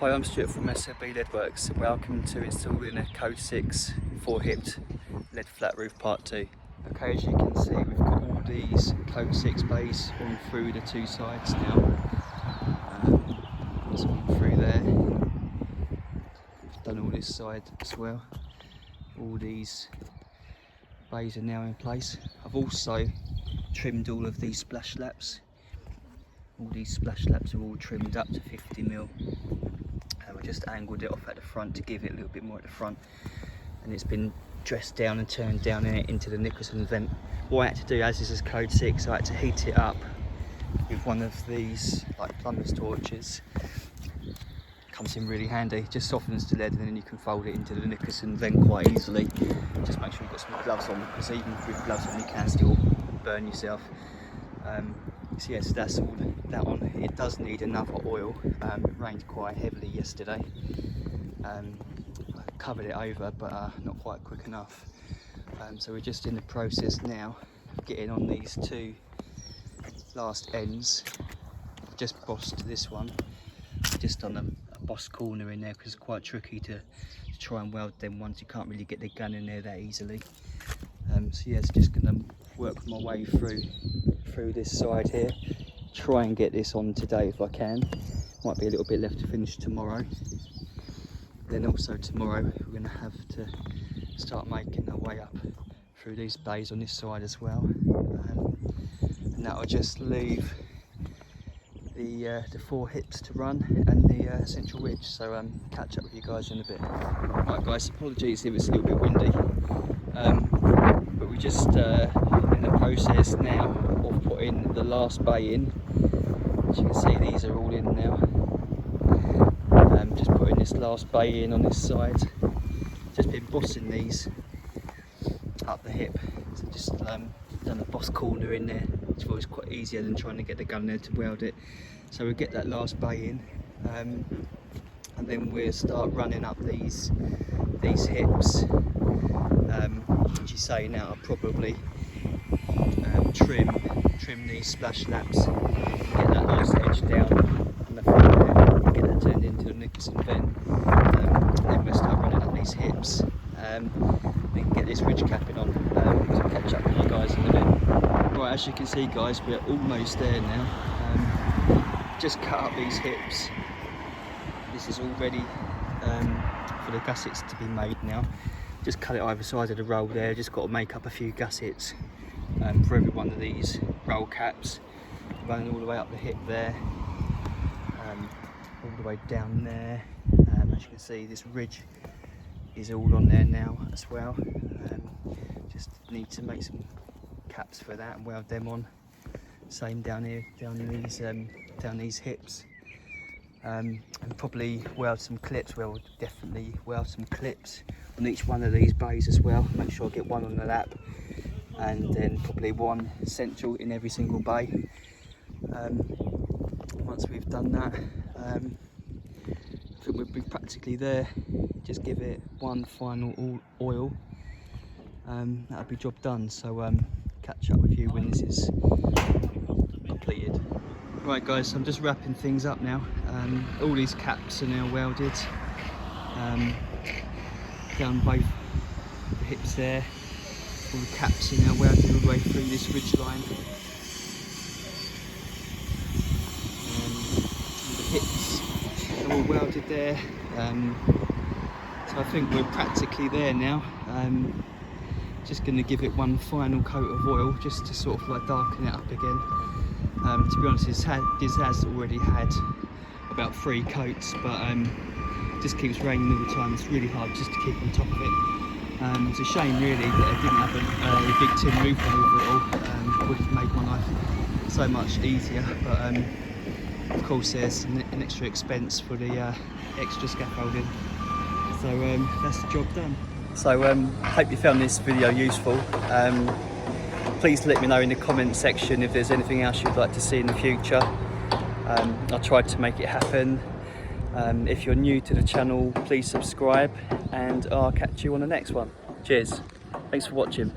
Hi, I'm Stuart from SLB Leadworks. Welcome to installing a Code 6 4-hipped lead flat roof part 2. Okay, as you can see, we've got all these Code 6 bays going through the two sides now. It's gone through there. We've done all this side as well. All these bays are now in place. I've also trimmed all of these splash laps. All these splash laps are all trimmed up to 50mm. We just angled it off at the front to give it a little bit more at the front, and it's been dressed down and turned down in it into the Nicholson vent. What I had to do, as this is Code 6, I had to heat it up with one of these like plumber's torches. Comes in really handy, just softens the lead and then you can fold it into the Nicholson vent quite easily. Just make sure you've got some gloves on, because even with gloves on you can still burn yourself. So yes, that's all that on. It does need another oil. It rained quite heavily yesterday. I covered it over, but not quite quick enough. So we're just in the process now of getting on these two last ends. I've just bossed this one, just done a boss corner in there because it's quite tricky to try and weld them ones. You can't really get the gun in there that easily. So yeah, it's just going to work my way through this side here, try and get this on today if I can. Might be a little bit left to finish tomorrow. Then also tomorrow we're going to have to start making our way up through these bays on this side as well, and that'll just leave the 4 hips to run and the central ridge. So catch up with you guys in a bit. Right guys, apologies if it's a little bit windy, but we're just in the process now of putting the last bay in. As you can see, these are all in now. Just putting this last bay in on this side. Just been bossing these up the hip. So just done a boss corner in there. It's always quite easier than trying to get the gun there to weld it. So we'll get that last bay in, and then we'll start running up these hips. As you say, now I'll probably trim these splash laps, get that last edge down on the front there, get that turned into a Nicholson vent, and then we'll start running up these hips, then get this ridge capping on. So I'll catch up with you guys in a bit. Right, as you can see guys, we're almost there now. Just cut up these hips. This is all ready for the gussets to be made now. Just cut it either side of the roll there. Just got to make up a few gussets for every one of these roll caps, running all the way up the hip there, all the way down there. As you can see, this ridge is all on there now as well. Just need to make some caps for that and weld them on. Same down here, down these hips, and probably weld some clips. Well, we'll definitely weld some clips on each one of these bays as well. Make sure I get one on the lap, and then probably one central in every single bay. Once we've done that, I think we'll be practically there. Just give it one final oil, that'll be job done. So catch up with you when this is completed. Right guys, I'm just wrapping things up now. All these caps are now welded down both the hips there. All the caps are now welded all the way through this ridge line. The hips are all welded there. So I think we're practically there now. Just going to give it one final coat of oil just to sort of like darken it up again. To be honest, this has already had about 3 coats, but it just keeps raining all the time. It's really hard just to keep on top of it. It's a shame really that I didn't have a big tin roof over it all. Would have made my life so much easier, but of course there's an extra expense for the extra scaffolding. So that's the job done. So hope you found this video useful. Please let me know in the comment section if there's anything else you'd like to see in the future. I tried to make it happen. If you're new to the channel, please subscribe, and I'll catch you on the next one. Cheers. Thanks for watching.